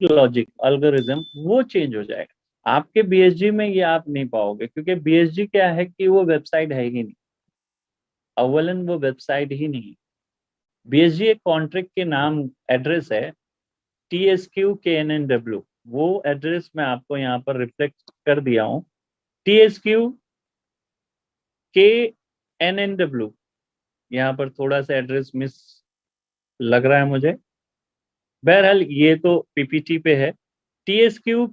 Logic algorithm वो change हो जाएगा। आपके बीएसजी में ये आप नहीं पाओगे, क्योंकि बीएसजी क्या है कि वो वेबसाइट है ही नहीं, अव्वलन वो वेबसाइट ही नहीं। बीएसजी एक कॉन्ट्रैक्ट के नाम एड्रेस है, TSQ KNNW, वो एड्रेस मैं आपको यहाँ पर रिफ्लेक्ट कर दिया हूँ। TSQ KNNW, यहाँ पर थोड़ा सा एड्रेस मिस लग रहा है मुझे, बहरहाल ये तो पीपीटी पे है। TSQ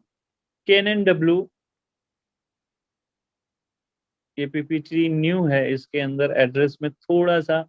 KNNW, ये पीपीटी न्यू है, इसके अंदर एड्रेस में थोड़ा सा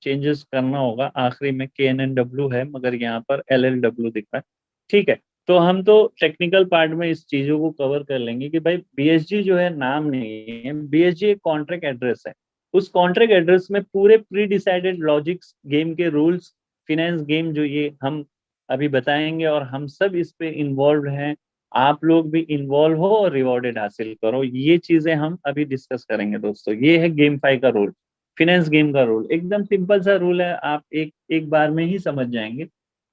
चेंजेस करना होगा। आखिरी में KNNW है मगर यहाँ पर LLW दिख रहा है। ठीक है, तो हम तो टेक्निकल पार्ट में इस चीजों को कवर कर लेंगे कि भाई बीएसजी जो है नाम नहीं है, बीएसजी एक कॉन्ट्रैक्ट एड्रेस है। उस कॉन्ट्रैक्ट एड्रेस में पूरे प्री डिसाइडेड लॉजिक्स, गेम के रूल्स, फिनेंस गेम जो ये हम अभी बताएंगे, और हम सब इस पे इन्वॉल्व हैं। आप लोग भी इन्वॉल्व हो और रिवॉर्डेड हासिल करो, ये चीजें हम अभी डिस्कस करेंगे दोस्तों। ये है गेम फाई का रूल, फिनेंस गेम का रूल। एकदम सिंपल सा रूल है, आप एक एक बार में ही समझ जाएंगे।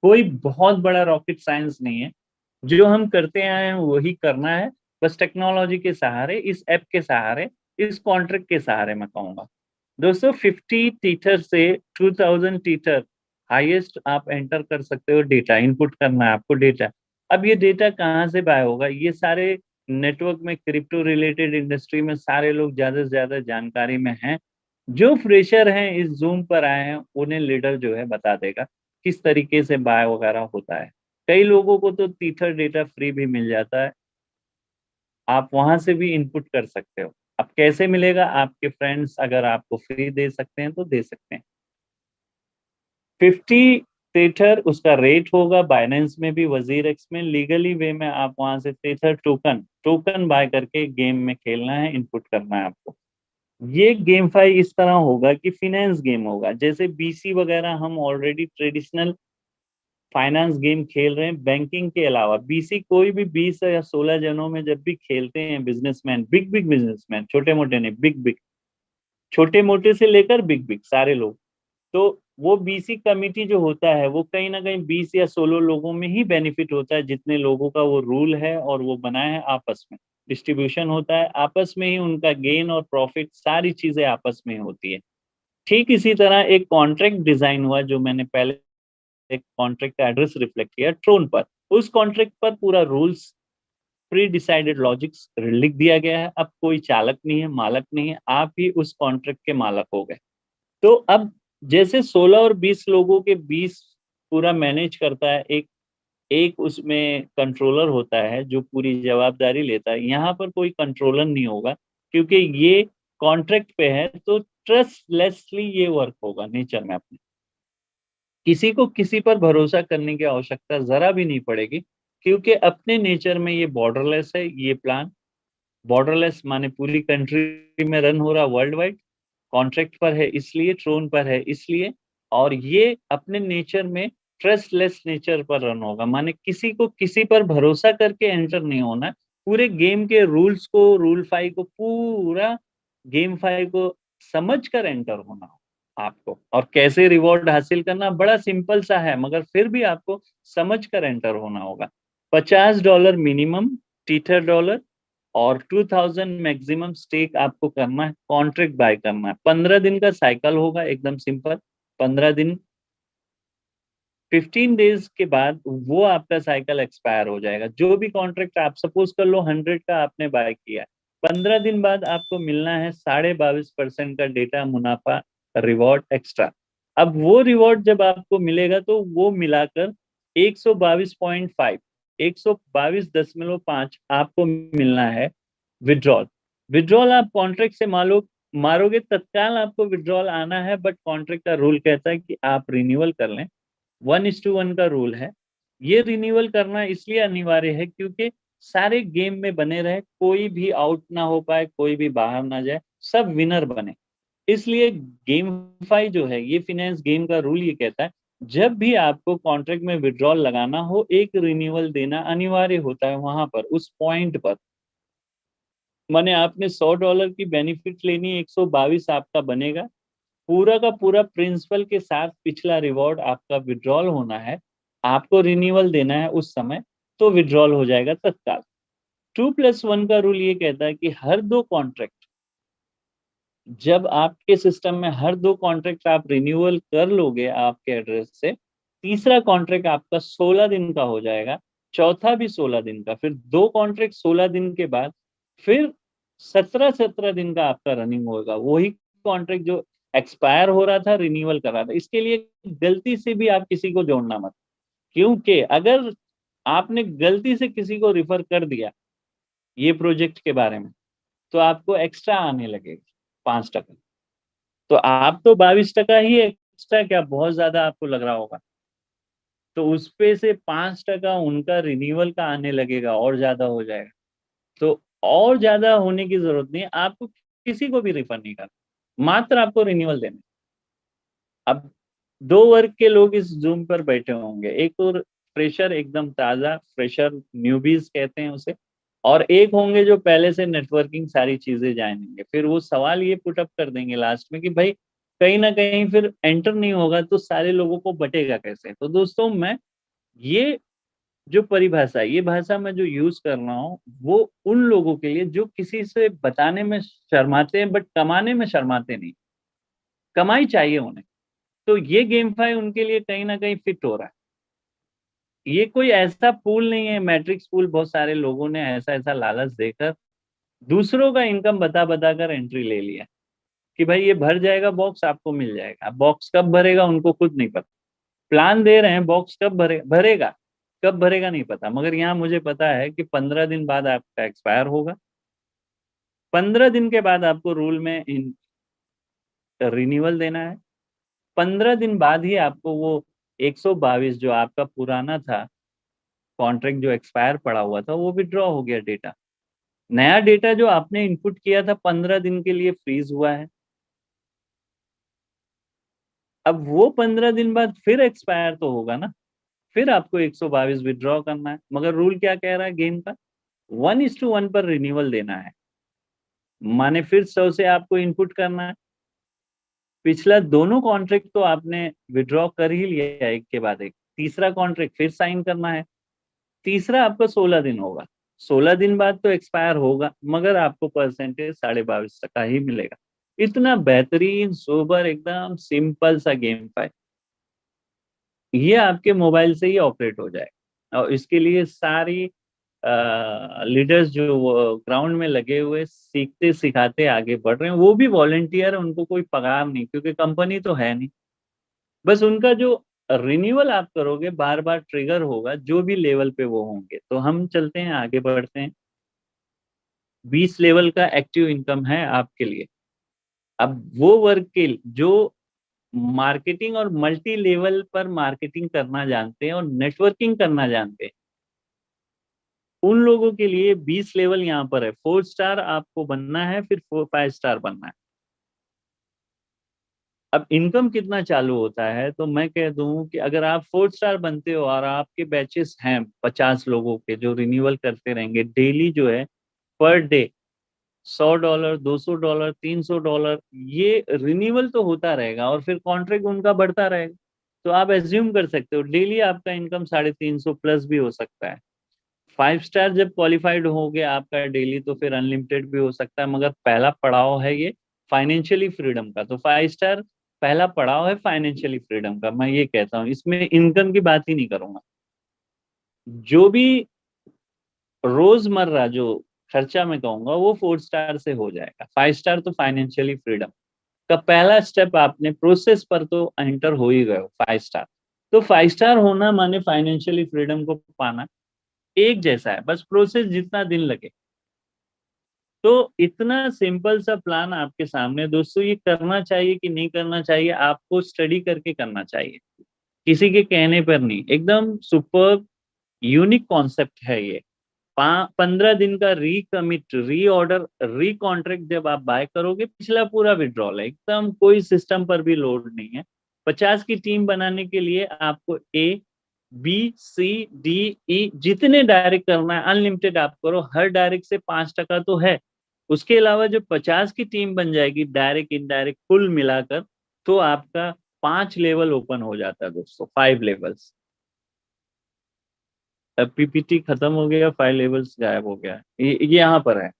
कोई बहुत बड़ा रॉकेट साइंस नहीं है, जो हम करते आए हैं वही करना है। बस टेक्नोलॉजी के सहारे, इस ऐप के सहारे, इस कॉन्ट्रैक्ट के सहारे मैं कहूंगा दोस्तों। 50 टीथर से 2000 टीथर हाईएस्ट आप एंटर कर सकते हो। डेटा इनपुट करना है आपको, डेटा। अब ये डेटा कहाँ से बाय होगा? ये सारे नेटवर्क में, क्रिप्टो रिलेटेड इंडस्ट्री में सारे लोग ज्यादा से ज्यादा जानकारी में हैं। जो फ्रेशर हैं इस जूम पर आए हैं, उन्हें लीडर जो है बता देगा किस तरीके से बाय वगैरह होता है। कई लोगों को तो टीथर डेटा फ्री भी मिल जाता है, आप वहां से भी इनपुट कर सकते हो। अब कैसे मिलेगा? आपके फ्रेंड्स अगर आपको फ्री दे सकते हैं तो दे सकते हैं। 50 टीथर उसका रेट होगा, बाइनेंस में भी, वजीर एक्स में, लीगली वे में आप वहां से टीथर टोकन टोकन बाय करके गेम में खेलना है, इनपुट करना है आपको। ये गेम फाई इस तरह होगा कि फिनेंस गेम होगा, जैसे बीसी वगैरह हम ऑलरेडी ट्रेडिशनल फाइनेंस गेम खेल रहे हैं। बैंकिंग के अलावा बीसी कोई भी 20 या 16 जनों में जब भी खेलते हैं बिजनेसमैन, बिग बिग बिजनेसमैन, छोटे मोटे नहीं, बिग बिग, छोटे मोटे से लेकर बिग बिग सारे लोग, तो वो बीसी कमिटी जो होता है वो कहीं ना कहीं 20 या 16 लोगों में ही बेनिफिट होता है, जितने लोगों का वो रूल है और वो बनाए हैं आपस में। डिस्ट्रीब्यूशन होता है आपस में ही, उनका गेन और प्रॉफिट सारी चीजें आपस में होती है। ठीक इसी तरह एक कॉन्ट्रैक्ट डिजाइन हुआ, जो मैंने पहले एक कॉन्ट्रैक्ट का एड्रेस रिफ्लेक्ट किया ट्रोन पर। उस कॉन्ट्रैक्ट पर पूरा रूल्स, प्री डिसाइडेड लॉजिक्स लिख दिया गया है। अब कोई चालक नहीं है, मालक नहीं है, आप ही उस कॉन्ट्रैक्ट के मालक हो गए। तो अब जैसे 16 और 20 लोगों के 20 पूरा मैनेज करता है, एक एक उसमें कंट्रोलर होता है जो पूरी जवाबदारी लेता है। यहाँ पर कोई कंट्रोलर नहीं होगा, क्योंकि ये कॉन्ट्रैक्ट पे है, तो ट्रस्टलेसली ये वर्क होगा नेचर में अपने। किसी को किसी पर भरोसा करने की आवश्यकता जरा भी नहीं पड़ेगी, क्योंकि अपने नेचर में ये बॉर्डरलेस है। ये प्लान बॉर्डरलेस माने पूरी कंट्री में रन हो रहा, वर्ल्ड वाइड कॉन्ट्रैक्ट पर है इसलिए, ट्रोन पर है इसलिए, और ये अपने नेचर में ट्रस्टलेस नेचर पर रन होगा, माने किसी को किसी पर भरोसा करके एंटर नहीं होना। पूरे गेम के रूल्स को, रूल फाइव को, पूरा गेम फाइव को समझ कर एंटर होना हो आपको। और कैसे रिवॉर्ड हासिल करना, बड़ा सिंपल सा है, मगर फिर भी आपको समझ कर एंटर होना होगा। $50 मिनिमम टीथर डॉलर, और 2000 मैक्सिमम स्टेक आपको करना है, कॉन्ट्रैक्ट बाय करना है। 15 दिन का साइकिल होगा, एकदम सिंपल। 15 दिन, 15 डेज के बाद वो आपका साइकिल एक्सपायर हो जाएगा। जो भी कॉन्ट्रैक्ट आप सपोज कर लो 100 का आपने बाय किया है, 15 दिन बाद आपको मिलना है 22.5% का डेटा मुनाफा, रिवॉर्ड एक्स्ट्रा। अब वो रिवॉर्ड जब आपको मिलेगा तो वो मिलाकर 122.5, 122.5 आपको मिलना है विड्रॉल। विड्रॉल आप कॉन्ट्रैक्ट से मारोगे तत्काल आपको विड्रॉल आना है, बट कॉन्ट्रैक्ट का रूल कहता है कि आप रिन्यूअल कर लें। 1:1 का रूल है। ये रिन्यूअल करना इसलिए अनिवार्य है क्योंकि सारे गेम में बने रहे, कोई भी आउट ना हो पाए, कोई भी बाहर ना जाए, सब विनर बने। इसलिए गेम फाई जो है, ये फिनेंस गेम का रूल ये कहता है, जब भी आपको कॉन्ट्रैक्ट में विड्रॉल लगाना हो, एक रिन्यूअल देना अनिवार्य होता है वहां पर, उस पॉइंट पर। माने आपने $100 की बेनिफिट लेनी, 122 आपका बनेगा। पूरा का पूरा प्रिंसिपल के साथ पिछला रिवॉर्ड आपका विड्रॉल होना है। आपको रिन्यूअल देना है उस समय, तो विड्रॉल हो जाएगा तत्काल। 2+1 का रूल ये कहता है कि हर दो कॉन्ट्रैक्ट, जब आपके सिस्टम में हर दो कॉन्ट्रैक्ट आप रिन्यूअल कर लोगे आपके एड्रेस से, तीसरा कॉन्ट्रैक्ट आपका 16 दिन का हो जाएगा, चौथा भी 16 दिन का, फिर दो कॉन्ट्रैक्ट 16 दिन के बाद फिर 17-17 दिन का आपका रनिंग होगा, वही कॉन्ट्रैक्ट जो एक्सपायर हो रहा था रिन्यूअल कर रहा था। इसके लिए गलती से भी आप किसी को जोड़ना मत, क्योंकि अगर आपने गलती से किसी को रिफर कर दिया ये प्रोजेक्ट के बारे में, तो आपको एक्स्ट्रा आने लगेगा 5%। तो आप तो 22% ही एक्स्ट्रा, क्या बहुत ज्यादा आपको लग रहा होगा, तो उस पे से 5% उनका रिन्यूअल का आने लगेगा और ज्यादा हो जाएगा। तो और ज्यादा होने की जरूरत नहीं है, आपको किसी को भी रिफर नहीं करना, मात्र आपको रिन्यूअल देना। अब दो वर्ग के लोग इस जूम पर बैठे होंगे, एक तो फ्रेशर, एकदम ताजा फ्रेशर, न्यूबीज कहते हैं उसे, और एक होंगे जो पहले से नेटवर्किंग सारी चीजें जानेंगे। फिर वो सवाल ये पुटअप कर देंगे लास्ट में कि भाई कहीं ना कहीं फिर एंटर नहीं होगा तो सारे लोगों को बटेगा कैसे। तो दोस्तों, मैं ये जो परिभाषा, ये भाषा मैं जो यूज कर रहा हूँ, वो उन लोगों के लिए जो किसी से बताने में शर्माते हैं बट कमाने में शर्माते नहीं, कमाई चाहिए उन्हें। तो ये गेमफाई उनके लिए कहीं ना कहीं फिट हो रहा है। ये कोई ऐसा पूल नहीं है मैट्रिक्स पूल, बहुत सारे लोगों ने ऐसा ऐसा लालच देकर दूसरों का इनकम बता बता कर एंट्री ले लिया कि भाई ये भर जाएगा बॉक्स, आपको मिल जाएगा। बॉक्स कब भरेगा उनको खुद नहीं पता, प्लान दे रहे हैं बॉक्स कब भरेगा, कब भरेगा नहीं पता। मगर यहाँ मुझे पता है कि 15 दिन बाद आपका एक्सपायर होगा, 15 दिन के बाद आपको रूल में रिन्यूअल देना है, 15 दिन बाद ही आपको वो 122 जो आपका पुराना था कॉन्ट्रैक्ट जो एक्सपायर पड़ा हुआ था वो विड्रॉ हो गया डेटा। नया डेटा जो आपने इनपुट किया था 15 दिन के लिए फ्रीज हुआ है। अब वो 15 दिन बाद फिर एक्सपायर तो होगा ना, फिर आपको 122 विड्रॉ करना है। मगर रूल क्या कह रहा है गेम का, 1:1 पर रिन्यूअल देना है, माने फिर 100 से आपको इनपुट करना है। पिछला दोनों कॉन्ट्रैक्ट तो आपने विड्रॉ कर ही लिया है एक के बाद एक, तीसरा कॉन्ट्रैक्ट फिर साइन करना है। तीसरा आपका 16 दिन होगा, 16 दिन बाद तो एक्सपायर होगा, मगर आपको परसेंटेज 22.5% ही मिलेगा। इतना बेहतरीन सोबर एकदम सिंपल सा गेम फाइल, ये आपके मोबाइल से ही ऑपरेट हो जाएगा। और इसके लिए सारी लीडर्स जो ग्राउंड में लगे हुए सीखते सिखाते आगे बढ़ रहे हैं, वो भी वॉलेंटियर है, उनको कोई पगार नहीं, क्योंकि कंपनी तो है नहीं। बस उनका जो रिन्यूअल आप करोगे बार बार ट्रिगर होगा जो भी लेवल पे वो होंगे। तो हम चलते हैं आगे बढ़ते हैं। 20 लेवल का एक्टिव इनकम है आपके लिए। अब वो वर्ग के जो मार्केटिंग और मल्टी लेवल पर मार्केटिंग करना जानते हैं और नेटवर्किंग करना जानते हैं, उन लोगों के लिए 20 लेवल यहाँ पर है। 4 स्टार आपको बनना है, फिर 5 स्टार बनना है। अब इनकम कितना चालू होता है, तो मैं कह दूं कि अगर आप 4 स्टार बनते हो और आपके बैचेस हैं 50 लोगों के जो रिन्यूअल करते रहेंगे डेली, जो है पर डे $100, $200, $300, ये रिन्यूअल तो होता रहेगा और फिर कॉन्ट्रैक्ट उनका बढ़ता रहेगा। तो आप एज्यूम कर सकते हो डेली आपका इनकम 350 प्लस भी हो सकता है। 5 स्टार जब क्वालिफाइड हो गया आपका डेली, तो फिर अनलिमिटेड भी हो सकता है। मगर पहला पड़ाव है ये फाइनेंशियली फ्रीडम का, तो 5 स्टार पहला पड़ाव है फाइनेंशियली फ्रीडम का। मैं ये कहता हूँ, इसमें इनकम की बात ही नहीं करूंगा। जो भी रोजमर्रा जो खर्चा मैं कहूंगा वो 4 स्टार से हो जाएगा। 5 स्टार तो फाइनेंशियली फ्रीडम का पहला स्टेप, आपने प्रोसेस पर तो एंटर हो ही गए हो। 5 स्टार, तो 5 स्टार होना माने फाइनेंशियली फ्रीडम को पाना एक जैसा है, बस प्रोसेस जितना दिन लगे। तो इतना सिंपल सा प्लान आपके सामने दोस्तों, ये करना चाहिए कि नहीं करना चाहिए, आपको स्टडी करके करना चाहिए, किसी के कहने पर नहीं। एकदम सुपर यूनिक कॉन्सेप्ट है ये। 15 दिन का रिकमिट, रीऑर्डर, रिकॉन्ट्रैक्ट जब आप बाय करोगे, पिछला पूरा विड्रॉल है, एकदम कोई सिस्टम पर भी लोड नहीं है। 50 की टीम बनाने के लिए आपको A B C D E जितने डायरेक्ट करना है अनलिमिटेड आप करो, हर डायरेक्ट से 5% तो है। उसके अलावा जो 50 की टीम बन जाएगी डायरेक्ट इनडायरेक्ट कुल मिलाकर, तो आपका 5 लेवल ओपन हो जाता है दोस्तों, 5 लेवल्स। पीपीटी खत्म हो गया, फाइल लेवल्स गायब हो गया, ये यहाँ पर है,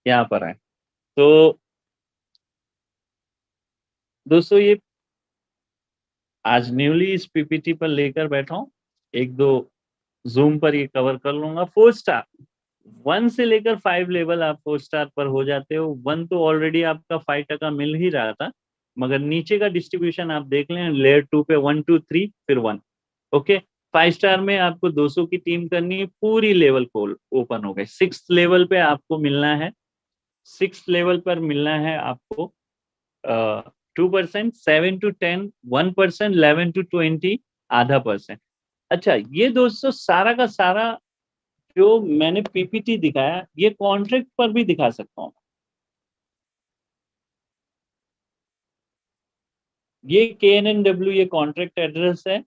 यहाँ पर है। तो दोस्तों ये आज न्यूली इस पीपीटी पर लेकर बैठा हूँ, एक दो जूम पर ये कवर कर लूंगा। 4 स्टार, 1 से लेकर 5 लेवल आप 4 स्टार पर हो जाते हो। 1 तो ऑलरेडी आपका 5% मिल ही रहा था, मगर नीचे का डिस्ट्रीब्यूशन आप देख लें, लेयर 2 पे 1 2 3 फिर 1। ओके, 5 स्टार में आपको 200 की टीम करनी है, पूरी लेवल को ओपन हो गए। 6 लेवल पे आपको मिलना है, 6 लेवल पर मिलना है आपको 2%, 7 to 10 1%, 11 to 20 ½ %। अच्छा, ये दोस्तों सारा का सारा जो मैंने पीपीटी दिखाया, ये कॉन्ट्रैक्ट पर भी दिखा सकता हूँ। ये KNNW ये कॉन्ट्रैक्ट एड्रेस है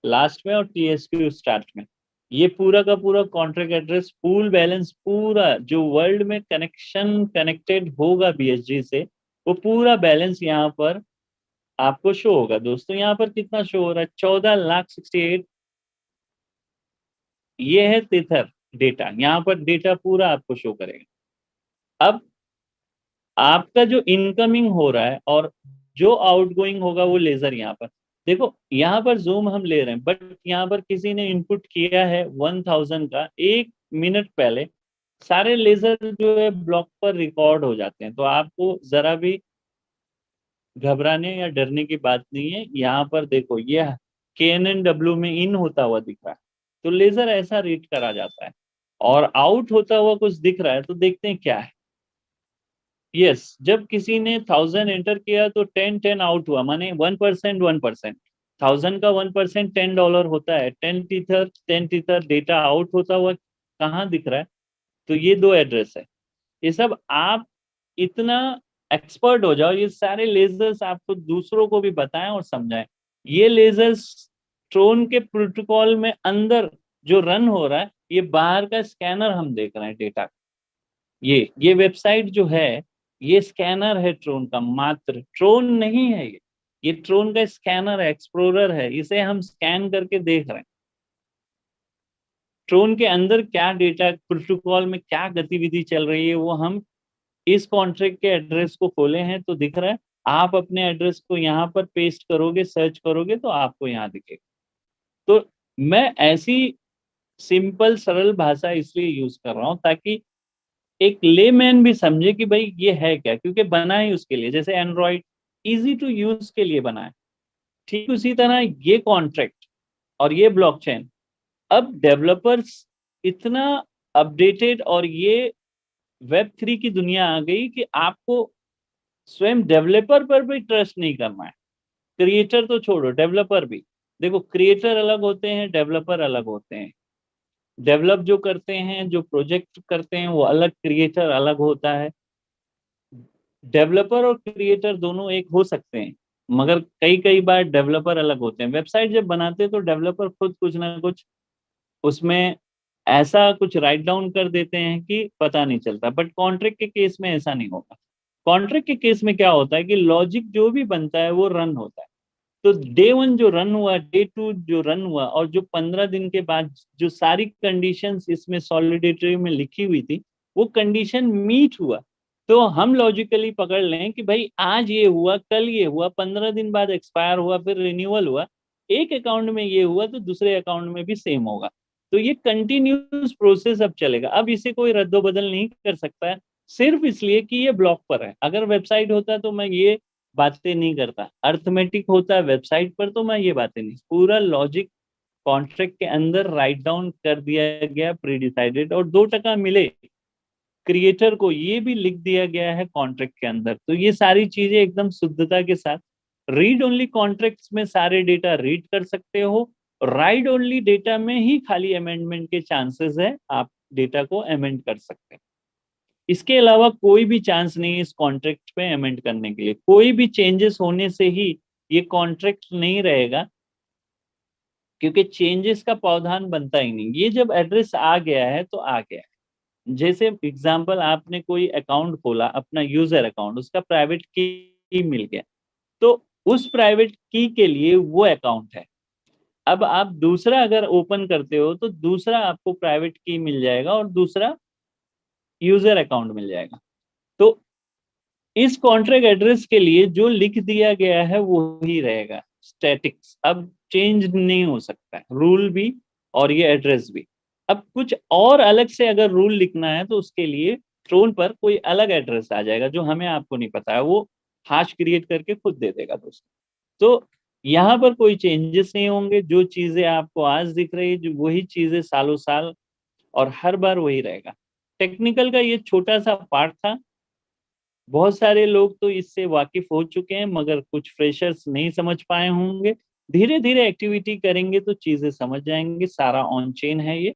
लास्ट में, और TSQ स्टार्ट में। ये पूरा का पूरा कॉन्ट्रैक्ट एड्रेस, पूल बैलेंस, पूरा जो वर्ल्ड में कनेक्शन कनेक्टेड होगा BSG से, वो पूरा बैलेंस यहाँ पर आपको शो होगा। दोस्तों यहाँ पर कितना शो हो रहा है? 14,68,000। ये है तिथर डेटा, यहाँ पर डेटा पूरा आपको शो करेगा। अब आपका जो इनकमिंग हो रहा है और जो आउटगोइंग होगा वो लेजर यहाँ पर देखो। यहाँ पर जूम हम ले रहे हैं, बट यहाँ पर किसी ने इनपुट किया है 1000 का 1 मिनट पहले, सारे लेजर जो है ब्लॉक पर रिकॉर्ड हो जाते हैं। तो आपको जरा भी घबराने या डरने की बात नहीं है। यहाँ पर देखो, ये KNNW में इन होता हुआ दिख रहा है, तो लेजर ऐसा रीड करा जाता है। और आउट होता हुआ कुछ दिख रहा है, तो देखते हैं क्या है। यस, जब किसी ने 1000 एंटर किया तो 10 10 आउट हुआ, माने 1%, 1%। 1000 का 1% $10 होता है। 10 टीथर डेटा आउट होता हुआ कहाँ दिख रहा है? तो ये 2 एड्रेस है। ये सब आप इतना एक्सपर्ट हो जाओ, ये सारे लेजर्स आपको दूसरों को भी बताएं और समझाएं। ये लेजर्स ट्रोन के प्रोटोकॉल में अंदर जो रन हो रहा है, ये बाहर का स्कैनर हम देख रहे हैं डेटा। ये वेबसाइट जो है, ये स्कैनर है ट्रोन का, मात्र ट्रोन नहीं है ये ट्रोन का स्कैनर है, एक्सप्लोरर है। इसे हम स्कैन करके देख रहे हैं ट्रोन के अंदर क्या डेटा, प्रोटोकॉल में क्या गतिविधि चल रही है, वो हम इस कॉन्ट्रैक्ट के एड्रेस को खोले हैं तो दिख रहा है। आप अपने एड्रेस को यहाँ पर पेस्ट करोगे, सर्च करोगे, तो आपको यहाँ दिखेगा। तो मैं ऐसी सिंपल सरल भाषा इसलिए यूज कर रहा हूँ ताकि एक लेमैन भी समझे कि भाई ये है क्या, क्योंकि बना ही उसके लिए। जैसे एंड्रॉइड इजी टू यूज के लिए बना है, ठीक उसी तरह ये कॉन्ट्रैक्ट और ये ब्लॉकचेन। अब डेवलपर्स इतना अपडेटेड, और ये Web3 की दुनिया आ गई कि आपको स्वयं डेवलपर पर भी ट्रस्ट नहीं करना है। क्रिएटर तो छोड़ो, डेवलपर भी। देखो, क्रिएटर अलग होते हैं, डेवलपर अलग होते हैं। डेवलप जो करते हैं, जो प्रोजेक्ट करते हैं, वो अलग, क्रिएटर अलग होता है। डेवलपर और क्रिएटर दोनों एक हो सकते हैं, मगर कई कई बार डेवलपर अलग होते हैं। वेबसाइट जब बनाते हैं तो डेवलपर खुद कुछ ना कुछ उसमें ऐसा कुछ राइट डाउन कर देते हैं कि पता नहीं चलता। बट कॉन्ट्रैक्ट के केस में ऐसा नहीं होगा। कॉन्ट्रैक्ट के केस में क्या होता है कि लॉजिक जो भी बनता है वो रन होता है। तो डे 1 जो रन हुआ, डे 2 जो रन हुआ, और जो 15 दिन के बाद जो सारी कंडीशंस इसमें सॉलिडिटरी में लिखी हुई थी, वो कंडीशन मीट हुआ। तो हम लॉजिकली पकड़ लें कि भाई आज ये हुआ, कल ये हुआ, 15 दिन बाद एक्सपायर हुआ, फिर रिन्यूअल हुआ, एक अकाउंट में ये हुआ तो दूसरे अकाउंट में भी सेम होगा। तो ये कंटिन्यूस प्रोसेस अब चलेगा। अब इसे कोई रद्दोबदल नहीं कर सकता है, सिर्फ इसलिए कि ये ब्लॉक पर है। अगर वेबसाइट होता तो मैं ये बातें नहीं करता, अर्थमेटिक होता है वेबसाइट पर तो मैं ये बातें नहीं। पूरा लॉजिक कॉन्ट्रैक्ट के अंदर राइट डाउन कर दिया गया, प्री डिसाइडेड, और 2% मिले क्रिएटर को, ये भी लिख दिया गया है कॉन्ट्रैक्ट के अंदर। तो ये सारी चीजें एकदम शुद्धता के साथ, रीड ओनली कॉन्ट्रैक्ट्स में सारे डेटा रीड कर सकते हो, राइट ओनली डेटा में ही खाली अमेंडमेंट के चांसेस है, आप डेटा को अमेंड कर सकते हैं। इसके अलावा कोई भी चांस नहीं है इस कॉन्ट्रैक्ट पे अमेंड करने के लिए। कोई भी चेंजेस होने से ही ये कॉन्ट्रैक्ट नहीं रहेगा, क्योंकि चेंजेस का प्रावधान बनता ही नहीं। ये जब एड्रेस आ गया है तो आ गया है। जैसे एग्जांपल, आपने कोई अकाउंट खोला, अपना यूजर अकाउंट, उसका प्राइवेट की मिल गया, तो उस प्राइवेट की के लिए वो अकाउंट है। अब आप दूसरा अगर ओपन करते हो तो दूसरा आपको प्राइवेट की मिल जाएगा और दूसरा यूजर अकाउंट मिल जाएगा। तो इस कॉन्ट्रैक्ट एड्रेस के लिए जो लिख दिया गया है वो ही रहेगा, स्टैटिक्स, अब चेंज नहीं हो सकता है, रूल भी और ये एड्रेस भी। अब कुछ और अलग से अगर रूल लिखना है तो उसके लिए ट्रोन पर कोई अलग एड्रेस आ जाएगा जो हमें आपको नहीं पता है, वो हाश क्रिएट करके खुद दे देगा दोस्तों। तो यहाँ पर कोई चेंजेस नहीं होंगे, जो चीजें आपको आज दिख रही है जो वही चीजें सालों साल और हर बार वही रहेगा। टेक्निकल का ये छोटा सा पार्ट था। बहुत सारे लोग तो इससे वाकिफ हो चुके हैं मगर कुछ फ्रेशर्स नहीं समझ पाए होंगे। धीरे धीरे एक्टिविटी करेंगे तो चीजें समझ जाएंगे, सारा ऑन चेन है ये।